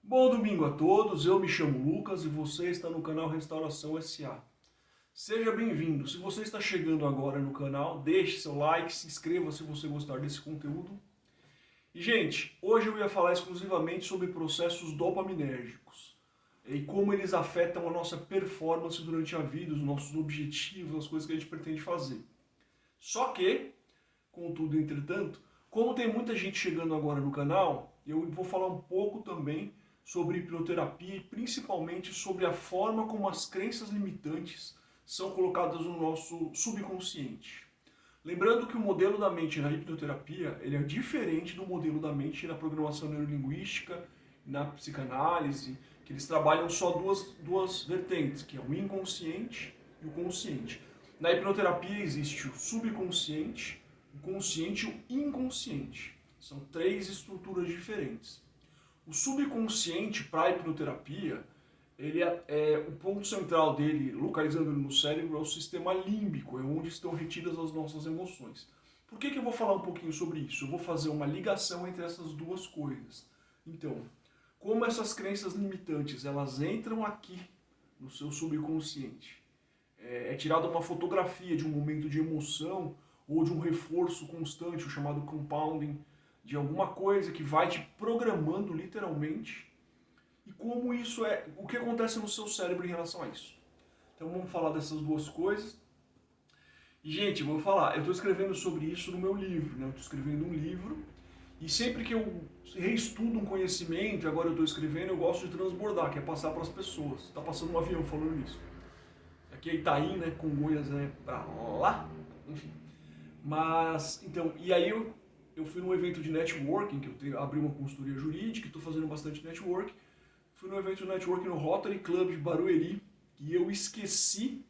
Bom domingo a todos, eu me chamo Lucas e você está no canal Restauração SA. Seja bem-vindo. Se você está chegando agora no canal, deixe seu like, se inscreva se você gostar desse conteúdo. E, gente, hoje eu ia falar exclusivamente sobre processos dopaminérgicos e como eles afetam a nossa performance durante a vida, os nossos objetivos, as coisas que a gente pretende fazer. Só que, contudo, entretanto, como tem muita gente chegando agora no canal, eu vou falar um pouco também sobre hipnoterapia e principalmente sobre a forma como as crenças limitantes são colocadas no nosso subconsciente. Lembrando que o modelo da mente na hipnoterapia ele é diferente do modelo da mente na programação neurolinguística, na psicanálise, que eles trabalham só duas vertentes, que é o inconsciente e o consciente. Na hipnoterapia existe o subconsciente, o consciente e o inconsciente. São três estruturas diferentes. O subconsciente para a hipnoterapia, o ponto central dele, localizando no cérebro, é o sistema límbico, é onde estão retidas as nossas emoções. Por que eu vou falar um pouquinho sobre isso? Eu vou fazer uma ligação entre essas duas coisas. Então, como essas crenças limitantes, elas entram aqui no seu subconsciente. É tirada uma fotografia de um momento de emoção ou de um reforço constante, o chamado compounding, de alguma coisa que vai te programando literalmente, e como isso é, o que acontece no seu cérebro em relação a isso. Então vamos falar dessas duas coisas. E, gente, vou falar, eu estou escrevendo sobre isso no meu livro, né? Eu estou escrevendo um livro, e sempre que eu reestudo um conhecimento, agora eu estou escrevendo, eu gosto de transbordar, que é passar para as pessoas. Está passando um avião falando nisso. Aqui é Itaim, né? Congonhas, né? Pra lá, enfim. Mas, então, e aí eu fui num evento de networking, que eu abri uma consultoria jurídica, estou fazendo bastante networking. Fui num evento de networking no Rotary Club de Barueri, e eu esqueci,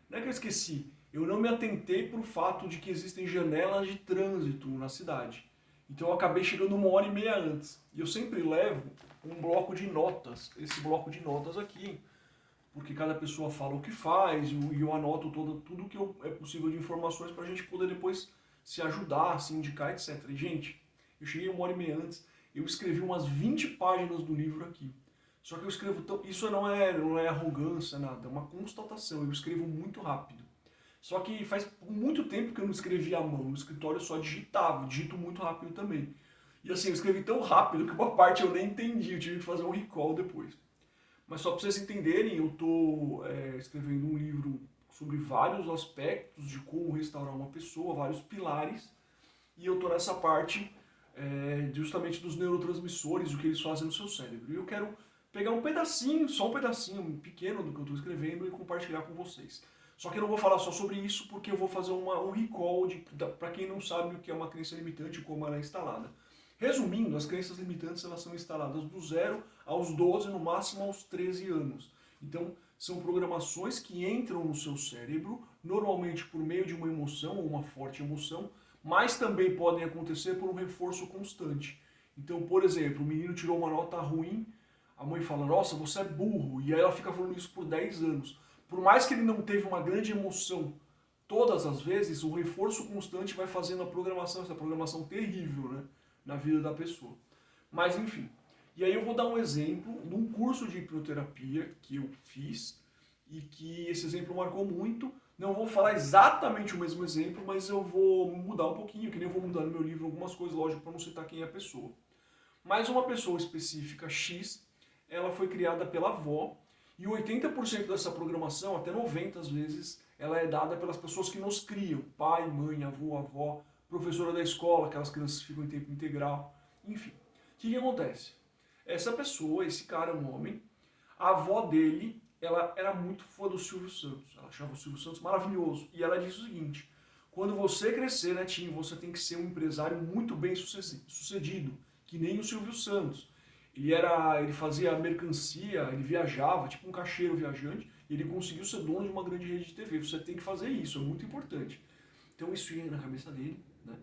não é que eu esqueci, eu não me atentei para o fato de que existem janelas de trânsito na cidade. Então eu acabei chegando 1h30 antes. E eu sempre levo um bloco de notas, esse bloco de notas aqui, porque cada pessoa fala o que faz, e eu anoto tudo que é possível de informações para a gente poder depois se ajudar, se indicar, etc. E, gente, eu cheguei 1h30 antes, eu escrevi umas 20 páginas do livro aqui. Só que eu escrevo tão... Isso não é arrogância, nada, é uma constatação. Eu escrevo muito rápido. Só que faz muito tempo que eu não escrevi à mão. No escritório eu só digitava, digito muito rápido também. E assim, eu escrevi tão rápido que uma parte eu nem entendi, eu tive que fazer um recall depois. Mas só para vocês entenderem, eu estou escrevendo um livro sobre vários aspectos de como restaurar uma pessoa, vários pilares, e eu estou nessa parte justamente dos neurotransmissores, o que eles fazem no seu cérebro. E eu quero pegar um pedacinho, só um pedacinho pequeno do que eu estou escrevendo e compartilhar com vocês. Só que eu não vou falar só sobre isso, porque eu vou fazer um recall para quem não sabe o que é uma crença limitante e como ela é instalada. Resumindo, as crenças limitantes elas são instaladas do 0 aos 12, no máximo aos 13 anos. Então, são programações que entram no seu cérebro, normalmente por meio de uma emoção ou uma forte emoção, mas também podem acontecer por um reforço constante. Então, por exemplo, o menino tirou uma nota ruim, a mãe fala, nossa, você é burro, e aí ela fica falando isso por 10 anos. Por mais que ele não teve uma grande emoção todas as vezes, o reforço constante vai fazendo a programação, essa programação terrível, né, na vida da pessoa. Mas, enfim. E aí eu vou dar um exemplo de um curso de hipnoterapia que eu fiz e que esse exemplo marcou muito. Não vou falar exatamente o mesmo exemplo, mas eu vou mudar um pouquinho, que nem eu vou mudar no meu livro algumas coisas, lógico, para não citar quem é a pessoa. Mas uma pessoa específica X, ela foi criada pela avó, e 80% dessa programação, até 90% às vezes, ela é dada pelas pessoas que nos criam. Pai, mãe, avô, avó, professora da escola, aquelas crianças que ficam em tempo integral, enfim. O que acontece? Essa pessoa, esse cara, um homem, a avó dele, ela era muito fã do Silvio Santos. Ela achava o Silvio Santos maravilhoso. E ela disse o seguinte, quando você crescer, Netinho, você tem que ser um empresário muito bem sucedido, que nem o Silvio Santos. Ele fazia mercancia, ele viajava, tipo um cacheiro viajante, e ele conseguiu ser dono de uma grande rede de TV. Você tem que fazer isso, é muito importante. Então isso ia na cabeça dele, né?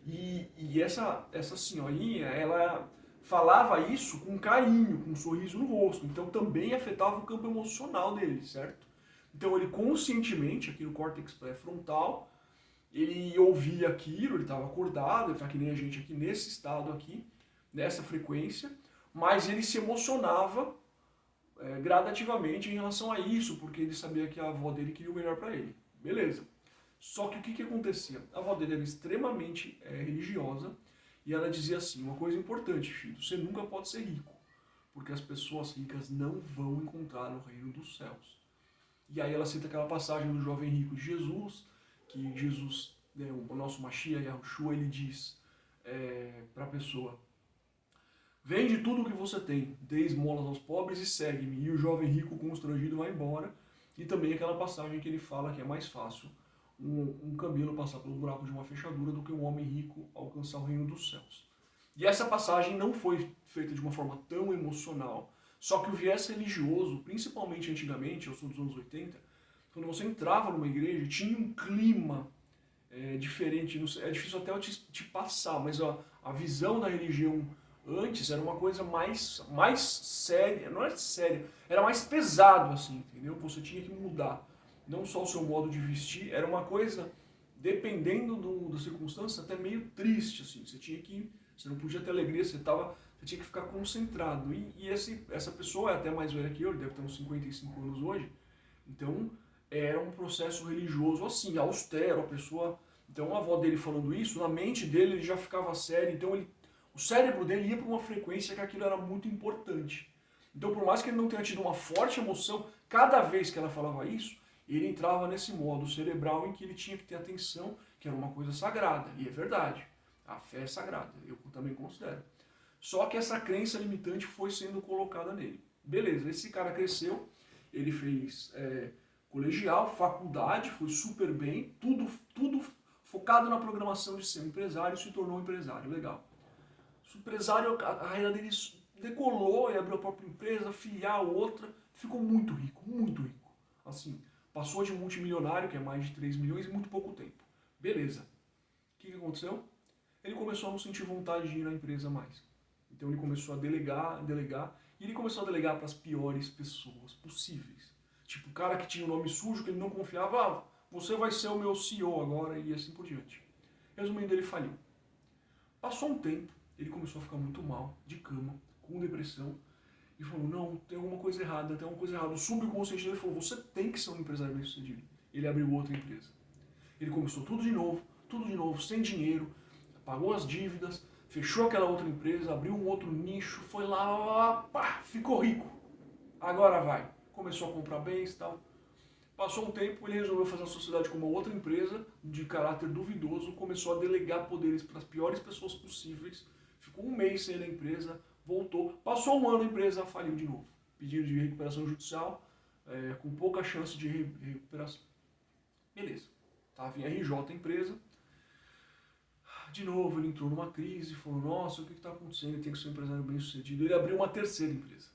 E essa senhorinha, ela falava isso com carinho, com um sorriso no rosto. Então também afetava o campo emocional dele, certo? Então ele conscientemente, aqui no córtex pré-frontal, ele ouvia aquilo, ele estava acordado, ele está que nem a gente aqui nesse estado aqui, nessa frequência, mas ele se emocionava gradativamente em relação a isso, porque ele sabia que a avó dele queria o melhor para ele. Beleza. Só que o que acontecia? A avó dele era extremamente religiosa e ela dizia assim, uma coisa importante, filho, você nunca pode ser rico, porque as pessoas ricas não vão encontrar no reino dos céus. E aí ela cita aquela passagem do jovem rico de Jesus, que Jesus, né, o nosso Mashiach, Yahushua, ele diz para a pessoa, vende tudo o que você tem, dê esmolas aos pobres e segue-me. E o jovem rico constrangido vai embora. E também aquela passagem que ele fala que é mais fácil um camelo passar pelo buraco de uma fechadura do que um homem rico alcançar o reino dos céus. E essa passagem não foi feita de uma forma tão emocional, só que o viés religioso, principalmente antigamente, eu sou dos anos 80, quando você entrava numa igreja, tinha um clima diferente, é difícil até eu te passar, mas a visão da religião antes era uma coisa mais séria, não é séria, era mais pesado assim, entendeu? Você tinha que mudar, não só o seu modo de vestir, era uma coisa, dependendo da circunstância, até meio triste, assim, você não podia ter alegria, você tinha que ficar concentrado, e essa pessoa é até mais velha que eu, ele deve ter uns 55 anos hoje, então era um processo religioso assim, austero, a pessoa... Então a avó dele falando isso, na mente dele ele já ficava sério, então o cérebro dele ia para uma frequência que aquilo era muito importante. Então por mais que ele não tenha tido uma forte emoção, cada vez que ela falava isso, ele entrava nesse modo cerebral em que ele tinha que ter atenção, que era uma coisa sagrada, e é verdade, a fé é sagrada, eu também considero. Só que essa crença limitante foi sendo colocada nele. Beleza, esse cara cresceu, ele fez colegial, faculdade, foi super bem, tudo focado na programação de ser um empresário, se tornou um empresário, legal. O empresário, a carreira dele decolou, ele abriu a própria empresa, filial, outra, ficou muito rico, muito rico. Assim, passou de multimilionário, que é mais de 3 milhões, em muito pouco tempo. Beleza. O que aconteceu? Ele começou a não sentir vontade de ir na empresa mais. Então ele começou a delegar, e ele começou a delegar para as piores pessoas possíveis. Tipo, o cara que tinha um nome sujo, que ele não confiava, você vai ser o meu CEO agora, e assim por diante. Resumindo, ele faliu. Passou um tempo, ele começou a ficar muito mal, de cama, com depressão, e falou, não, tem alguma coisa errada, tem alguma coisa errada. O subconsciente dele falou, você tem que ser um empresário bem sucedido. Ele abriu outra empresa. Ele começou tudo de novo, sem dinheiro, pagou as dívidas, fechou aquela outra empresa, abriu um outro nicho, foi lá, pá, ficou rico. Agora vai. Começou a comprar bens e tal. Passou um tempo, ele resolveu fazer a sociedade com uma outra empresa, de caráter duvidoso, começou a delegar poderes para as piores pessoas possíveis, ficou um mês sem a empresa, voltou, passou um ano a empresa, faliu de novo. Pedido de recuperação judicial, com pouca chance de recuperação. Beleza. Estava em RJ a empresa. De novo ele entrou numa crise, falou, nossa, o que está acontecendo? Ele tem que ser um empresário bem sucedido. Ele abriu uma terceira empresa.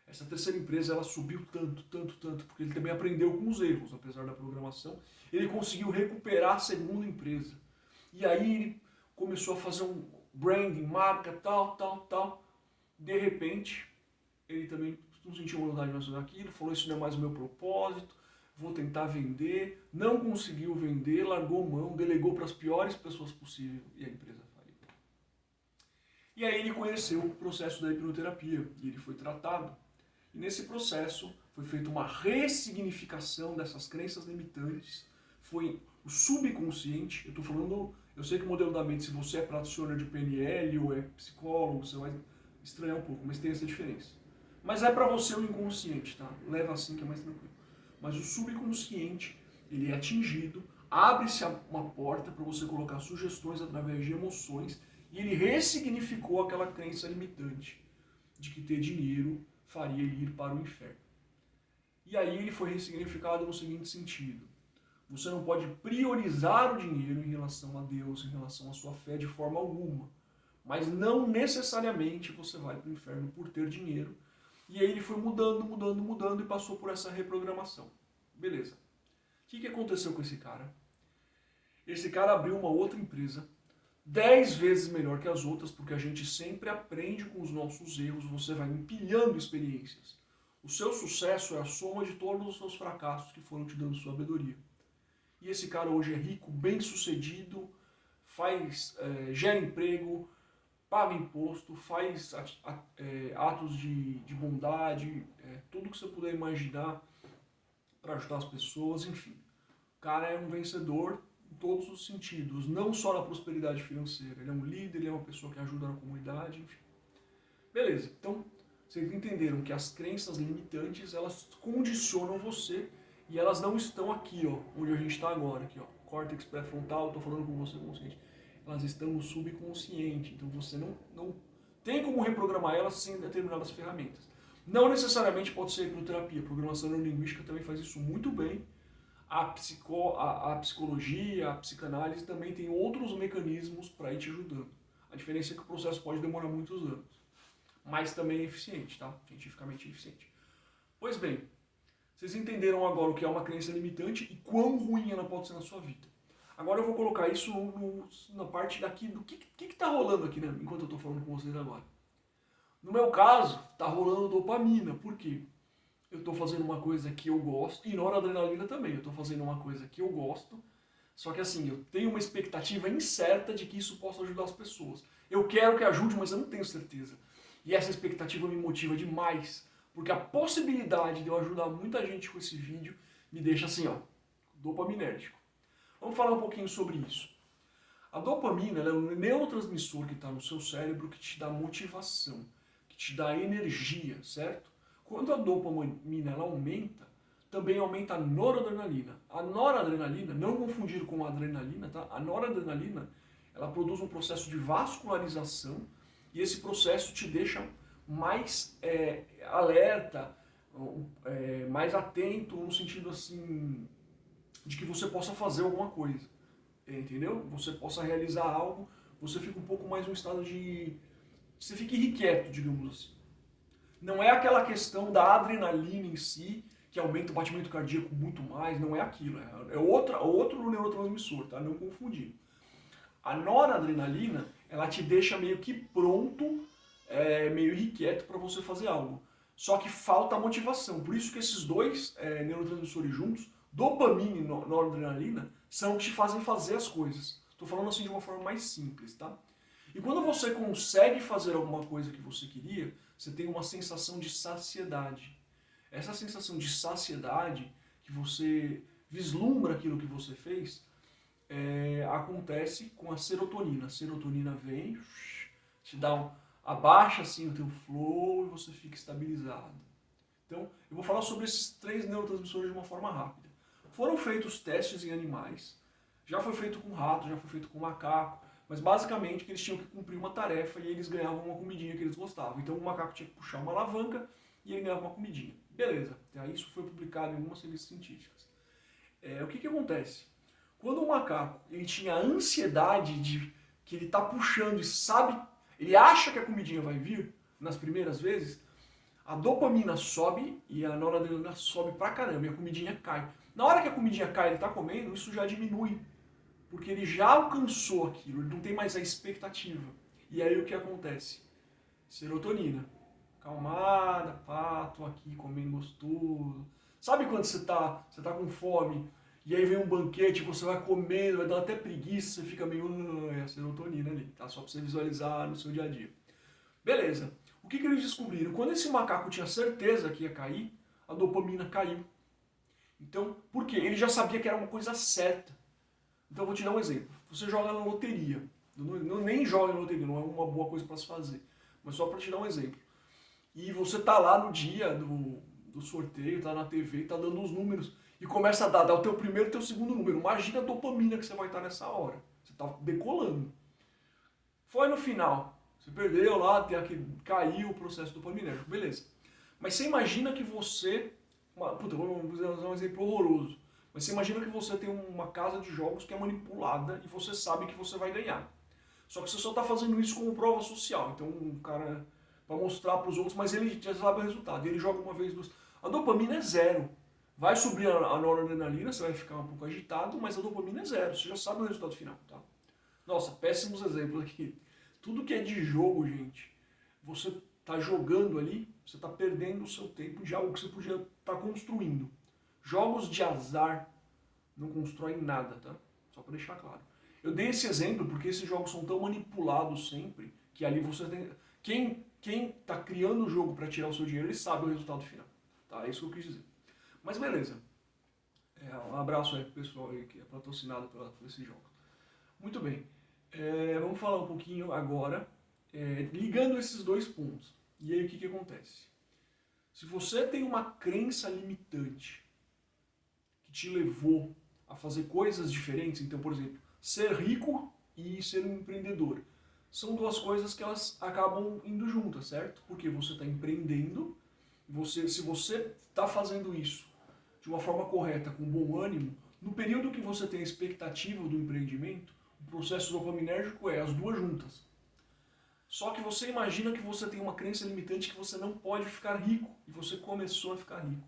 Essa terceira empresa, ela subiu tanto, porque ele também aprendeu com os erros, apesar da programação. Ele conseguiu recuperar a segunda empresa. E aí ele começou a fazer um branding, marca, tal. De repente, ele também não sentiu vontade mais daquilo, falou, isso não é mais o meu propósito, vou tentar vender. Não conseguiu vender, largou mão, delegou para as piores pessoas possíveis e a empresa faliu. E aí ele conheceu o processo da hipnoterapia e ele foi tratado. E nesse processo foi feita uma ressignificação dessas crenças limitantes, foi o subconsciente, eu estou falando, eu sei que o modelo da mente, se você é practitioner de PNL ou é psicólogo, você vai estranhar um pouco, mas tem essa diferença. Mas é para você o inconsciente, tá? Leva assim que é mais tranquilo. Mas o subconsciente, ele é atingido, abre-se uma porta para você colocar sugestões através de emoções e ele ressignificou aquela crença limitante de que ter dinheiro faria ele ir para o inferno. E aí ele foi ressignificado no seguinte sentido. Você não pode priorizar o dinheiro em relação a Deus, em relação à sua fé de forma alguma. Mas não necessariamente você vai para o inferno por ter dinheiro. E aí ele foi mudando e passou por essa reprogramação. Beleza. O que aconteceu com esse cara? Esse cara abriu uma outra empresa 10 vezes melhor que as outras, porque a gente sempre aprende com os nossos erros, você vai empilhando experiências. O seu sucesso é a soma de todos os seus fracassos que foram te dando sabedoria. E esse cara hoje é rico, bem sucedido, gera emprego, paga imposto, faz atos de bondade, tudo que você puder imaginar para ajudar as pessoas, enfim. O cara é um vencedor em todos os sentidos, não só na prosperidade financeira. Ele é um líder, ele é uma pessoa que ajuda na comunidade, enfim. Beleza, então vocês entenderam que as crenças limitantes, elas condicionam você e elas não estão aqui, ó, onde a gente está agora, aqui, ó, córtex pré-frontal, estou falando com você consciente. Elas estão no subconsciente, então você não tem como reprogramar elas sem determinadas ferramentas. Não necessariamente pode ser hipnoterapia, a programação neurolinguística também faz isso muito bem. A psicologia, a psicanálise também tem outros mecanismos para ir te ajudando. A diferença é que o processo pode demorar muitos anos, mas também é eficiente, tá? Cientificamente eficiente. Pois bem, vocês entenderam agora o que é uma crença limitante e quão ruim ela pode ser na sua vida. Agora eu vou colocar isso na parte daqui do que está rolando aqui, né, enquanto eu estou falando com vocês agora. No meu caso, está rolando dopamina. Por quê? Eu estou fazendo uma coisa que eu gosto, e noradrenalina também. Eu estou fazendo uma coisa que eu gosto, só que assim, eu tenho uma expectativa incerta de que isso possa ajudar as pessoas. Eu quero que ajude, mas eu não tenho certeza. E essa expectativa me motiva demais, porque a possibilidade de eu ajudar muita gente com esse vídeo me deixa assim, ó, dopaminérgico. Vamos falar um pouquinho sobre isso. A dopamina é um neurotransmissor que está no seu cérebro que te dá motivação, que te dá energia, certo? Quando a dopamina ela aumenta, também aumenta a noradrenalina. A noradrenalina, não confundir com a adrenalina, tá? A noradrenalina, ela produz um processo de vascularização e esse processo te deixa mais alerta, mais atento no sentido assim de que você possa fazer alguma coisa, entendeu? Você possa realizar algo, você fica um pouco mais num estado de... você fica irrequieto, digamos assim. Não é aquela questão da adrenalina em si, que aumenta o batimento cardíaco muito mais, não é aquilo, é outro neurotransmissor, tá? Não confundir. A noradrenalina, ela te deixa meio que pronto, meio irrequieto para você fazer algo. Só que falta a motivação, por isso que esses dois neurotransmissores juntos, dopamina e noradrenalina, são os que te fazem fazer as coisas. Estou falando assim de uma forma mais simples, tá? E quando você consegue fazer alguma coisa que você queria, você tem uma sensação de saciedade. Essa sensação de saciedade, que você vislumbra aquilo que você fez, acontece com a serotonina. A serotonina vem, te dá abaixa assim o teu flow e você fica estabilizado. Então, eu vou falar sobre esses 3 neurotransmissores de uma forma rápida. Foram feitos testes em animais, já foi feito com rato, já foi feito com macaco, mas basicamente que eles tinham que cumprir uma tarefa e eles ganhavam uma comidinha que eles gostavam. Então o macaco tinha que puxar uma alavanca e ele ganhava uma comidinha. Beleza, isso foi publicado em algumas revistas científicas. O que acontece? Quando o macaco ele tinha a ansiedade de que ele está puxando e sabe, ele acha que a comidinha vai vir nas primeiras vezes, a dopamina sobe e a noradrenalina sobe pra caramba e a comidinha cai. Na hora que a comidinha cai e ele está comendo, isso já diminui, porque ele já alcançou aquilo, ele não tem mais a expectativa. E aí o que acontece? Serotonina. Calmada, pá, tô aqui comendo gostoso. Sabe quando você tá com fome e aí vem um banquete, você vai comendo, vai dar até preguiça, você fica meio... é a serotonina ali, tá? Só pra você visualizar no seu dia a dia. Beleza. O que eles descobriram? Quando esse macaco tinha certeza que ia cair, a dopamina caiu. Então, por quê? Ele já sabia que era uma coisa certa. Então eu vou te dar um exemplo. Você joga na loteria. Nem joga na loteria, não é uma boa coisa para se fazer. Mas só para te dar um exemplo. E você tá lá no dia do sorteio, tá na TV, tá dando os números. E começa a dar o teu primeiro e teu segundo número. Imagina a dopamina que você vai estar nessa hora. Você tá decolando. Foi no final. Você perdeu lá, caiu o processo dopaminérgico. Beleza. Mas você imagina que você... vamos usar um exemplo horroroso. Mas você imagina que você tem uma casa de jogos que é manipulada e você sabe que você vai ganhar. Só que você só está fazendo isso como prova social. Então o cara vai mostrar para os outros, mas ele já sabe o resultado. Ele joga uma vez, duas. A dopamina é zero. Vai subir a noradrenalina, você vai ficar um pouco agitado, mas a dopamina é zero. Você já sabe o resultado final, tá? Nossa, péssimos exemplos aqui. Tudo que é de jogo, gente, você está jogando ali, você está perdendo o seu tempo de algo que você podia estar construindo. Jogos de azar não constroem nada, tá? Só para deixar claro. Eu dei esse exemplo porque esses jogos são tão manipulados sempre Que ali você tem... Quem tá criando o jogo para tirar o seu dinheiro, ele sabe o resultado final. Tá? É isso que eu quis dizer. Mas beleza. Um abraço aí pro pessoal aí que é patrocinado por esse jogo. Muito bem. Vamos falar um pouquinho agora, ligando esses dois pontos. E aí o que acontece? Se você tem uma crença limitante que te levou a fazer coisas diferentes, então, por exemplo, ser rico e ser um empreendedor, são duas coisas que elas acabam indo juntas, certo? Porque você está empreendendo, se você está fazendo isso de uma forma correta, com bom ânimo, no período que você tem a expectativa do empreendimento, o processo dopaminérgico é as duas juntas. Só que você imagina que você tem uma crença limitante que você não pode ficar rico, e você começou a ficar rico.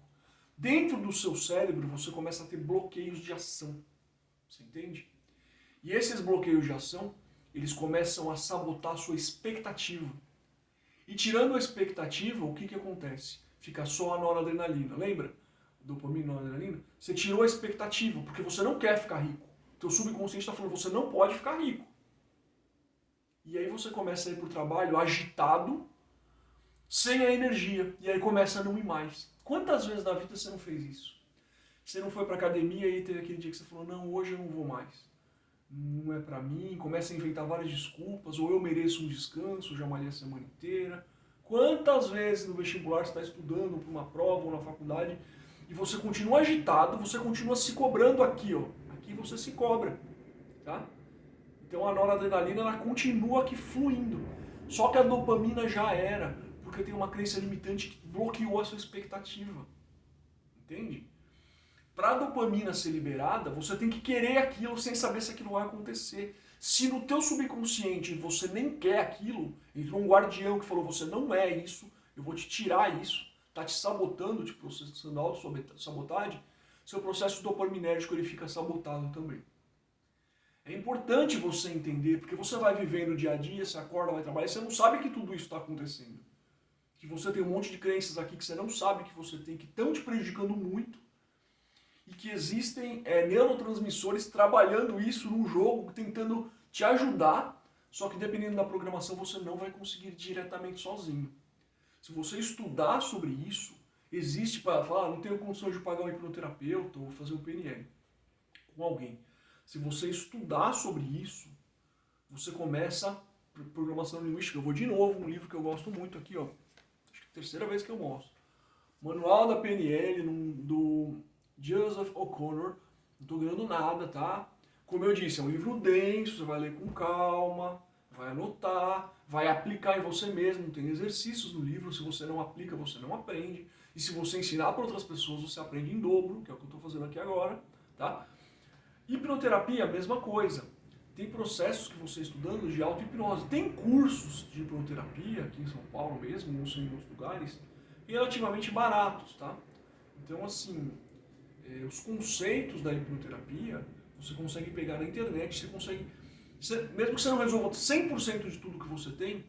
Dentro do seu cérebro, você começa a ter bloqueios de ação. Você entende? E esses bloqueios de ação, eles começam a sabotar a sua expectativa. E tirando a expectativa, o que acontece? Fica só a noradrenalina. Lembra? Dopamina e noradrenalina? Você tirou a expectativa, porque você não quer ficar rico. Teu subconsciente está falando, você não pode ficar rico. E aí você começa a ir para o trabalho agitado, sem a energia. E aí começa a não ir mais. Quantas vezes na vida você não fez isso? Você não foi para academia e teve aquele dia que você falou, não, hoje eu não vou mais. Não é para mim. Começa a inventar várias desculpas. Ou eu mereço um descanso, já malhei a semana inteira. Quantas vezes no vestibular você está estudando para uma prova ou na faculdade e você continua agitado, você continua se cobrando aqui, ó. Aqui você se cobra, tá? Então a noradrenalina ela continua aqui fluindo. Só que a dopamina já era, porque tem uma crença limitante que bloqueou a sua expectativa. Entende? Para a dopamina ser liberada, você tem que querer aquilo sem saber se aquilo vai acontecer. Se no teu subconsciente você nem quer aquilo, entrou um guardião que falou, você não é isso, eu vou te tirar isso, tá te sabotando, te processando auto-sabotagem, seu processo dopaminérgico ele fica sabotado também. É importante você entender, porque você vai vivendo o dia a dia, você acorda, vai trabalhar, e você não sabe que tudo isso está acontecendo. Que você tem um monte de crenças aqui que você não sabe que você tem, que estão te prejudicando muito, e que existem neurotransmissores trabalhando isso num jogo, tentando te ajudar, só que dependendo da programação você não vai conseguir diretamente sozinho. Se você estudar sobre isso, existe para falar, não tenho condições de pagar um hipnoterapeuta ou fazer um PNL com alguém. Se você estudar sobre isso, você começa programação linguística. Eu vou de novo, um livro que eu gosto muito aqui, ó. Acho que é a terceira vez que eu mostro. Manual da PNL do Joseph O'Connor. Não estou ganhando nada, tá? Como eu disse, é um livro denso, você vai ler com calma, vai anotar, vai aplicar em você mesmo. Tem exercícios no livro, se você não aplica, você não aprende. E se você ensinar para outras pessoas, você aprende em dobro, que é o que eu estou fazendo aqui agora, tá? Hipnoterapia, a mesma coisa. Tem processos que você estudando de auto-hipnose. Tem cursos de hipnoterapia, aqui em São Paulo mesmo, não sei em outros lugares, relativamente baratos, tá? Então, assim, os conceitos da hipnoterapia, você consegue pegar na internet, você consegue... mesmo que você não resolva 100% de tudo que você tem,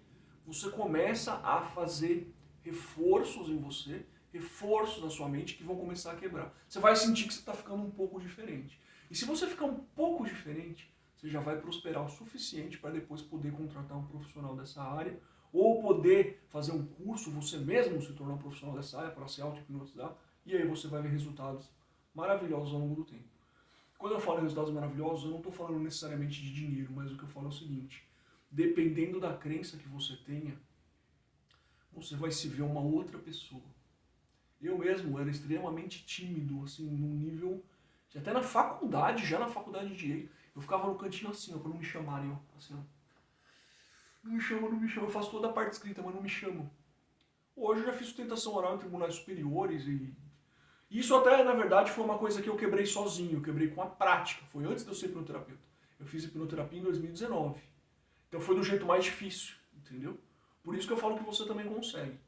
você começa a fazer reforços em você, reforços na sua mente que vão começar a quebrar. Você vai sentir que você está ficando um pouco diferente. E se você ficar um pouco diferente, você já vai prosperar o suficiente para depois poder contratar um profissional dessa área ou poder fazer um curso, você mesmo se tornar um profissional dessa área para se auto-hipnotizar e aí você vai ver resultados maravilhosos ao longo do tempo. Quando eu falo em resultados maravilhosos, eu não estou falando necessariamente de dinheiro, mas o que eu falo é o seguinte, dependendo da crença que você tenha, você vai se ver uma outra pessoa. Eu mesmo era extremamente tímido, assim, num nível... Até na faculdade, já na faculdade de Direito, eu ficava no cantinho assim, ó, pra não me chamarem, ó, assim, ó. Não me chamam, não me chamam. Eu faço toda a parte escrita, mas não me chamam. Hoje eu já fiz sustentação oral em tribunais superiores e... Isso até, na verdade, foi uma coisa que eu quebrei sozinho, eu quebrei com a prática. Foi antes de eu ser hipnoterapeuta. Eu fiz hipnoterapia em 2019. Então foi do jeito mais difícil, entendeu? Por isso que eu falo que você também consegue.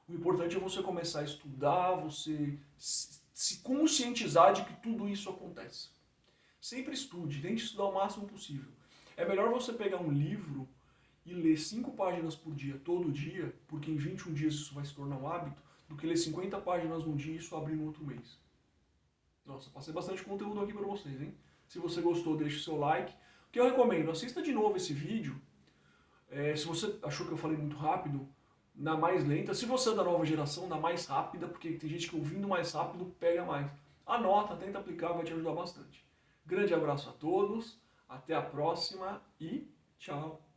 O importante é você começar a estudar, você se conscientizar de que tudo isso acontece. Sempre estude, tente estudar o máximo possível. É melhor você pegar um livro e ler 5 páginas por dia, todo dia, porque em 21 dias isso vai se tornar um hábito, do que ler 50 páginas num dia e isso abrir no outro mês. Nossa, passei bastante conteúdo aqui para vocês, hein? Se você gostou, deixe o seu like. O que eu recomendo, assista de novo esse vídeo, Se você achou que eu falei muito rápido, na mais lenta. Se você é da nova geração, na mais rápida, porque tem gente que ouvindo mais rápido pega mais. Anota, tenta aplicar, vai te ajudar bastante. Grande abraço a todos, até a próxima e tchau!